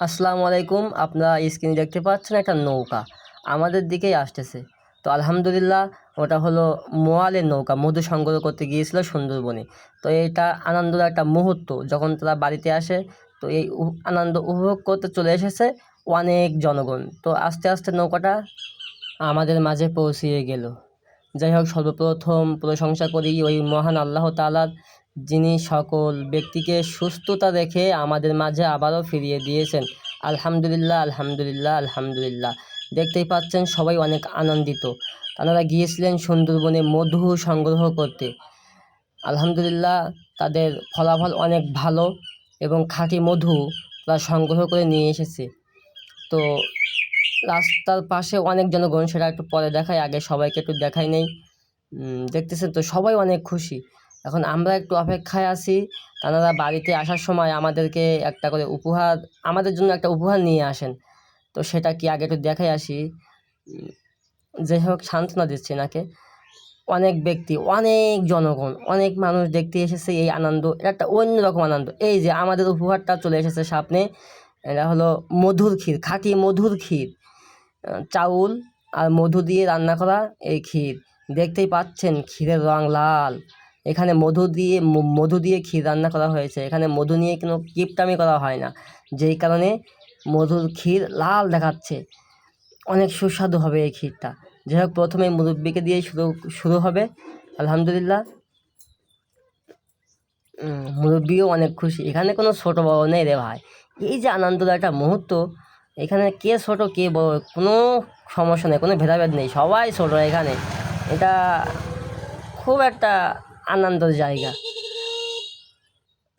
আসসালামু আলাইকুম। আপনারা স্ক্রিনে দেখতে পাচ্ছেন একটা নৌকা আমাদের দিকেই আসতেছে। তো আলহামদুলিল্লাহ, ওটা হলো মোয়ালের নৌকা, মধু সংগ্রহ করতে গিয়েছিল সুন্দরবনে। তো এটা আনন্দের একটা মুহূর্ত, যখন তারা বাড়িতে আসে তো এই আনন্দ উপভোগ করতে চলে এসেছে অনেক জনগণ। তো আস্তে আস্তে নৌকাটা আমাদের মাঝে পৌঁছিয়ে গেল। যাই হোক, সর্বপ্রথম প্রশংসা করি ওই মহান আল্লাহ তাআলার, যিনি সকল ব্যক্তিকে সুস্থতা রেখে আমাদের মাঝে আবারও ফিরিয়ে দিয়েছেন। আলহামদুলিল্লাহ, আলহামদুলিল্লাহ, আলহামদুলিল্লাহ। দেখতেই পাচ্ছেন সবাই অনেক আনন্দিত। তারা গিয়েছিলেন সুন্দরবনে মধু সংগ্রহ করতে। আলহামদুলিল্লাহ, তাদের ফলাফল অনেক ভালো এবং খাঁটি মধু তারা সংগ্রহ করে নিয়ে এসেছে। তো রাস্তার পাশে অনেক জনগণ, সেটা একটু পরে দেখাই, আগে সবাইকে একটু দেখাই নেই। দেখতেছেন তো সবাই অনেক খুশি। এখন আমরা একটু অপেক্ষায় আছি, তারা বাড়িতে আসার সময় আমাদেরকে একটা করে উপহার, আমাদের জন্য একটা উপহার নিয়ে আসেন। তো সেটা কি আগে একটু দেখাই আসি। যাই হোক, সান্ত্বনা দিচ্ছি নাকে। অনেক ব্যক্তি, অনেক জনগণ, অনেক মানুষ দেখতে এসেছে এই আনন্দ। এটা একটা অন্যরকম আনন্দ। এই যে আমাদের উপহারটা চলে এসেছে সামনে, এটা হলো মধুর ক্ষীর, খাঁটি মধুর ক্ষীর। চাউল আর মধু দিয়ে রান্না করা এই ক্ষীর। দেখতেই পাচ্ছেন ক্ষীরের রং লাল। এখানে মধু দিয়ে ক্ষীর রান্না করা হয়েছে। এখানে মধু নিয়ে কোনো কিপটামি করা হয় না, যেই কারণে মধুর ক্ষীর লাল দেখাচ্ছে। অনেক সুস্বাদু হবে এই ক্ষীরটা। যাই হোক, প্রথমে মুরব্বিকে দিয়ে শুরু হবে। আলহামদুলিল্লাহ, মুরব্বিও অনেক খুশি। এখানে কোনো ছোটো বড়ো নেই রে ভাই। এই যে আনন্দের একটা মুহূর্ত, এখানে কে ছোট কে বড় কোনো সমস্যা নেই, কোনো ভেদাভেদ নেই, সবাই ছোট এখানে। এটা খুব একটা আনন্দের জায়গা।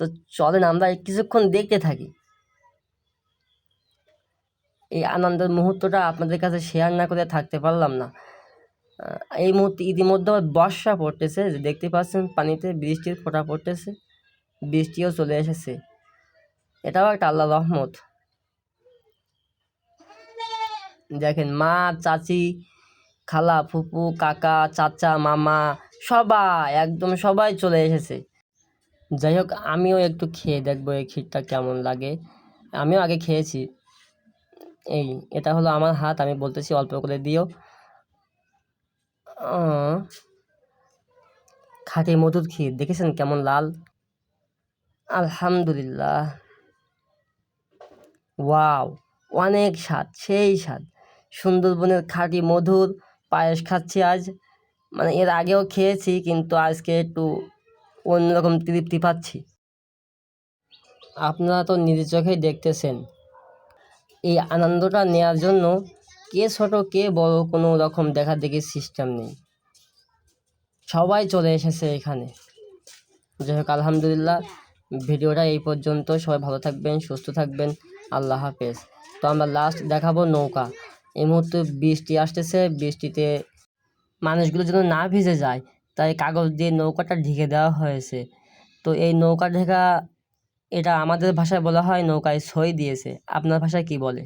তো চলেন আমরা কিছুক্ষণ দেখতে থাকি। এই আনন্দের মুহূর্তটা আপনাদের কাছে শেয়ার না করে থাকতে পারলাম না। এই মুহূর্তে ইতিমধ্যে বর্ষা পড়তেছে, যে দেখতে পাচ্ছেন পানিতে বৃষ্টির ফোঁটা পড়তেছে, বৃষ্টিও চলে এসেছে। এটাও একটা আল্লাহর রহমত। দেখেন, মা, চাচি, খালা, ফুপু, কাকা, চাচা, মামা, সবাই, একদম সবাই চলে এসেছে। যাই হোক, আমিও একটু খেয়ে দেখবো এই ক্ষীরটা কেমন লাগে। আমিও আগে খেয়েছি। এটা হলো আমার হাত, আমি বলতেছি অল্প করে দিও। খাঁটি মধুর ক্ষীর, দেখেছেন কেমন লাল। আলহামদুলিল্লাহ, ওয়াও, অনেক স্বাদ, সেই স্বাদ। সুন্দরবনের খাঁটি মধুর পায়েস খাচ্ছি আজ। মানে এর আগেও খেয়েছি, কিন্তু আজকে একটু অন্যরকম তৃপ্তি পাচ্ছি। আপনারা তো নিজের চোখেই দেখতেছেন। এই আনন্দটা নেওয়ার জন্য কে ছোট কে বড় কোনো রকম দেখাদেখির সিস্টেম নেই, সবাই চলে এসেছে এখানে। যাই হোক, আলহামদুলিল্লাহ, ভিডিওটা এই পর্যন্ত। সবাই ভালো থাকবেন, সুস্থ থাকবেন। আল্লাহ হাফেজ। তো আমরা লাস্ট দেখাবো নৌকা। এই মুহূর্তে বৃষ্টি আসতেছে, বৃষ্টিতে মানুষগুলো যেন না ভিজে যায়, তাই কাগজ দিয়ে নৌকাটা ঢেকে দেওয়া হয়েছে। তো এই নৌকা ঢেকা, এটা আমাদের ভাষায় বলা হয় নৌকায় সই দিয়েছে। আপনার ভাষায় কি বলে?